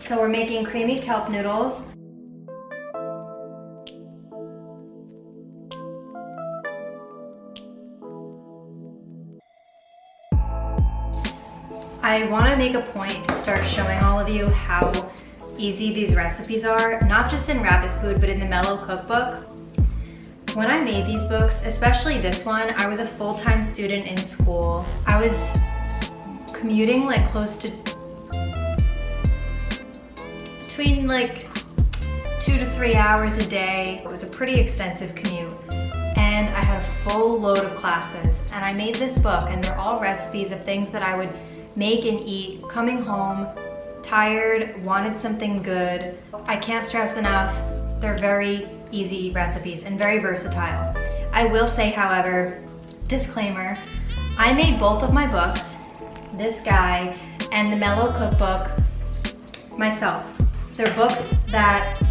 So we're making creamy kelp noodles. I want to make a point to start showing all of you how easy these recipes are, not just in Rabbit Food, but in the Mellow Cookbook. When I made these books, especially this one, I was a full-time student in school. I was commuting like close to between like 2 to 3 hours a day. It was a pretty extensive commute. And I had a full load of classes. And I made this book, and they're all recipes of things that I would make and eat coming home, tired, wanted something good. I can't stress enough, they're very easy recipes and very versatile. I will say, however, disclaimer, I made both of my books, this guy and the Mellow Cookbook, myself. They're books that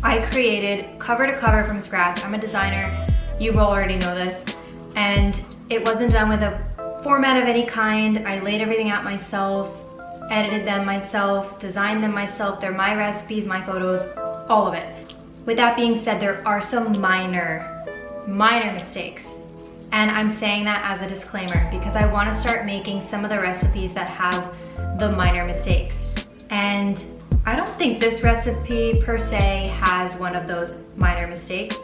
I created cover to cover from scratch. I'm a designer, you already know this, and it wasn't done with a format of any kind. I laid everything out myself, edited them myself, designed them myself. They're my recipes, my photos, all of it. With that being said, there are some minor mistakes. And I'm saying that as a disclaimer because I want to start making some of the recipes that have the minor mistakes. And I don't think this recipe per se has one of those minor mistakes,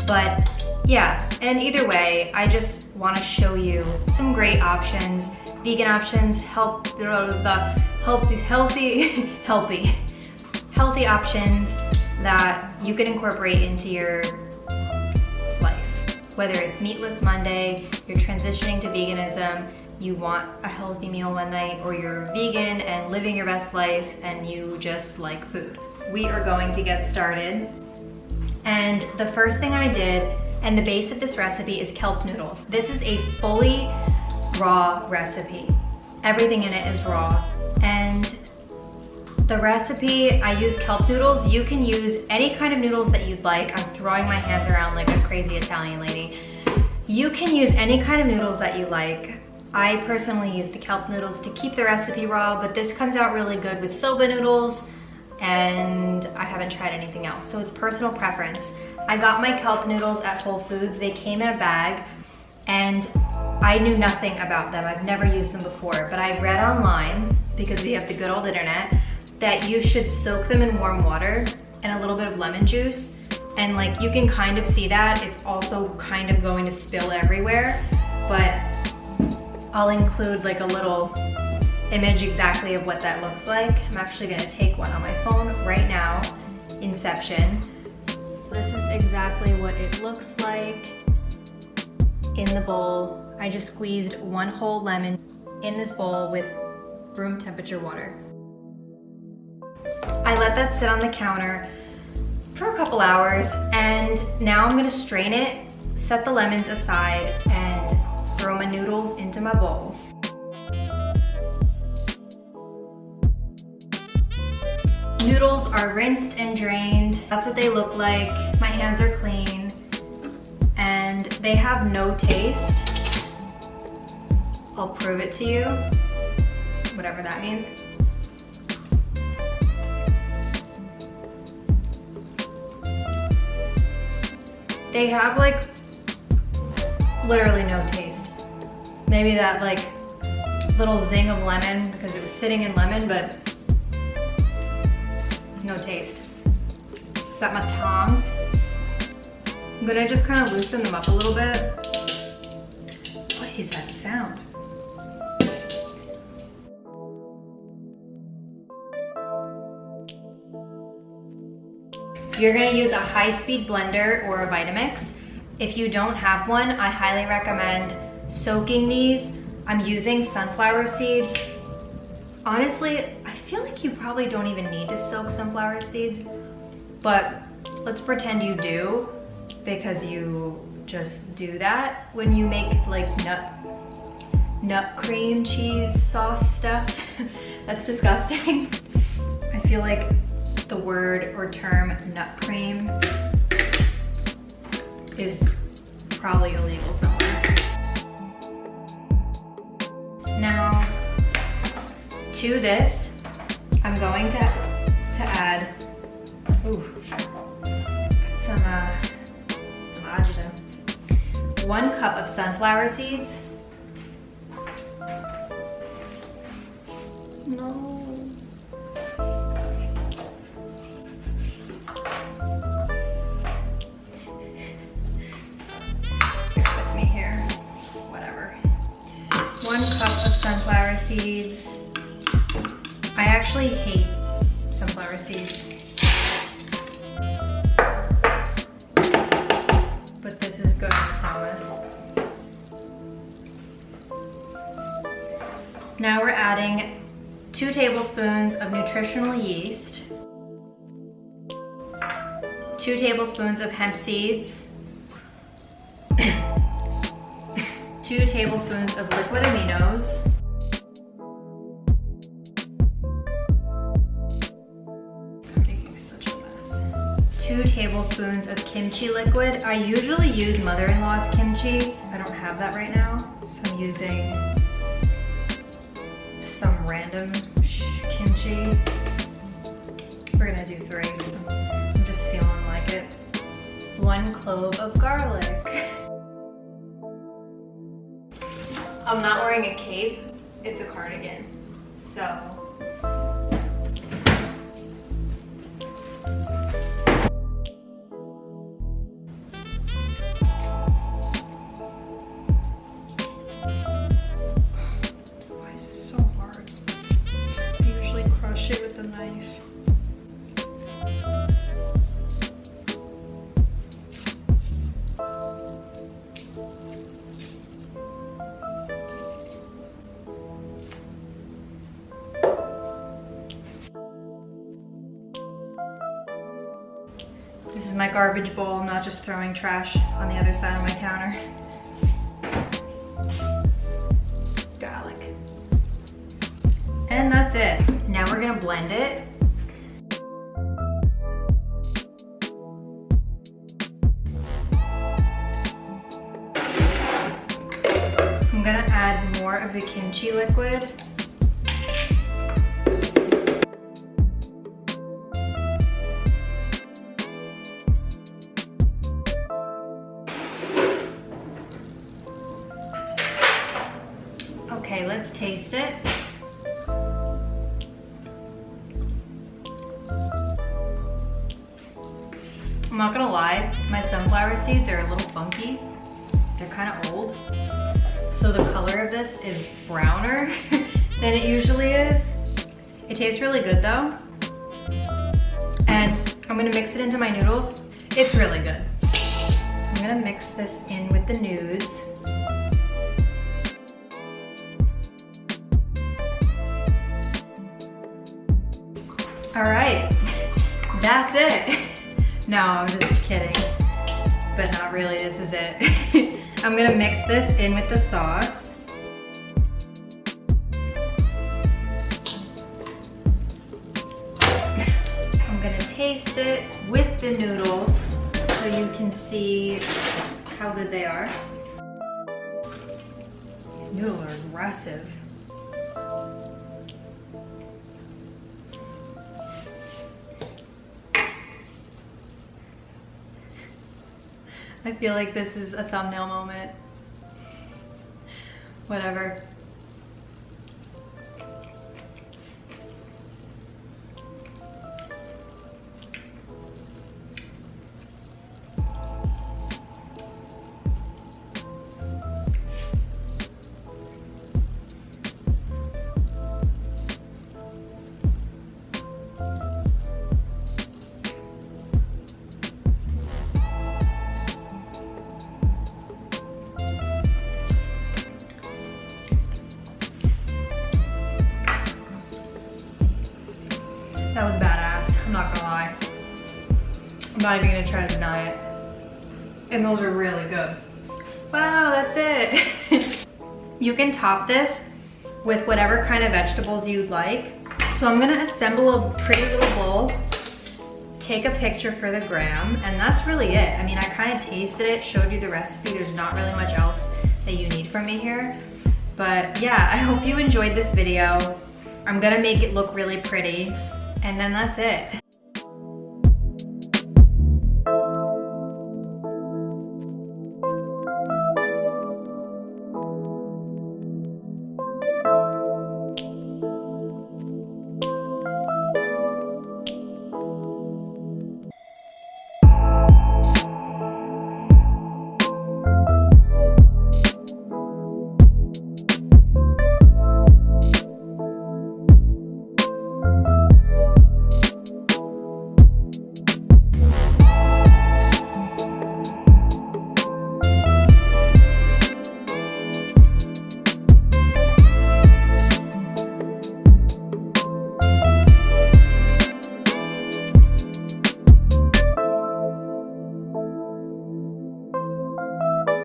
but yeah, and either way, I just want to show you some great options, vegan options, healthy options that you can incorporate into your life. Whether it's Meatless Monday, you're transitioning to veganism, you want a healthy meal one night, or you're vegan and living your best life and you just like food. We are going to get started. And the first thing I did, and the base of this recipe is kelp noodles. This is a fully raw recipe. Everything in it is raw. And the recipe, I use kelp noodles. You can use any kind of noodles that you'd like. I'm throwing my hands around like a crazy Italian lady. You can use any kind of noodles that you like. I personally use the kelp noodles to keep the recipe raw, but this comes out really good with soba noodles, and I haven't tried anything else, so it's personal preference. I got my kelp noodles at Whole Foods. They came in a bag, and I knew nothing about them. I've never used them before, but I read online, because we have the good old internet, that you should soak them in warm water and a little bit of lemon juice, and like you can kind of see that. It's also kind of going to spill everywhere, but I'll include like a little image exactly of what that looks like. I'm actually gonna take one on my phone right now, Inception. This is exactly what it looks like in the bowl. I just squeezed one whole lemon in this bowl with room temperature water. I let that sit on the counter for a couple hours, and now I'm gonna strain it, set the lemons aside, and throw my noodles into my bowl. Noodles are rinsed and drained. That's what they look like. My hands are clean and they have no taste. I'll prove it to you, whatever that means. They have like literally no taste. Maybe that like little zing of lemon because it was sitting in lemon, but no taste. Got my tongs. I'm gonna just kind of loosen them up a little bit. What is that sound? You're gonna use a high-speed blender or a Vitamix. If you don't have one, I highly recommend soaking these. I'm using sunflower seeds. Honestly, I feel like you probably don't even need to soak sunflower seeds, but let's pretend you do, because you just do that when you make like nut cream cheese sauce stuff. That's disgusting. I feel like the word or term nut cream is probably illegal somewhere. Now, to this, I'm going to to add some adjutant. 1 cup of sunflower seeds. No. Bear with me here. Whatever. 1 cup of sunflower seeds. I actually hate sunflower seeds, but this is good, I promise. Now we're adding 2 tablespoons of nutritional yeast, 2 tablespoons of hemp seeds, 2 tablespoons of liquid aminos, 2 tablespoons of kimchi liquid. I usually use mother-in-law's kimchi. I don't have that right now, so I'm using some random kimchi. We're gonna do 3 because I'm just feeling like it. 1 clove of garlic. I'm not wearing a cape, it's a cardigan, so. This is my garbage bowl. I'm not just throwing trash on the other side of my counter. Garlic. And that's it. Now we're gonna blend it. I'm gonna add more of the kimchi liquid. Okay, let's taste it. I'm not gonna lie, my sunflower seeds are a little funky. They're kind of old. So the color of this is browner than it usually is. It tastes really good though. And I'm gonna mix it into my noodles. It's really good. I'm gonna mix this in with the nudes. All right, that's it. No, I'm just kidding, but not really, this is it. I'm gonna mix this in with the sauce. I'm gonna taste it with the noodles so you can see how good they are. These noodles are aggressive. I feel like this is a thumbnail moment. Whatever. That was badass, I'm not gonna lie. I'm not even gonna try to deny it. And those are really good. Wow, that's it. You can top this with whatever kind of vegetables you'd like. So I'm gonna assemble a pretty little bowl, take a picture for the gram, and that's really it. I mean, I kind of tasted it, showed you the recipe. There's not really much else that you need from me here. But yeah, I hope you enjoyed this video. I'm gonna make it look really pretty. and then that's it.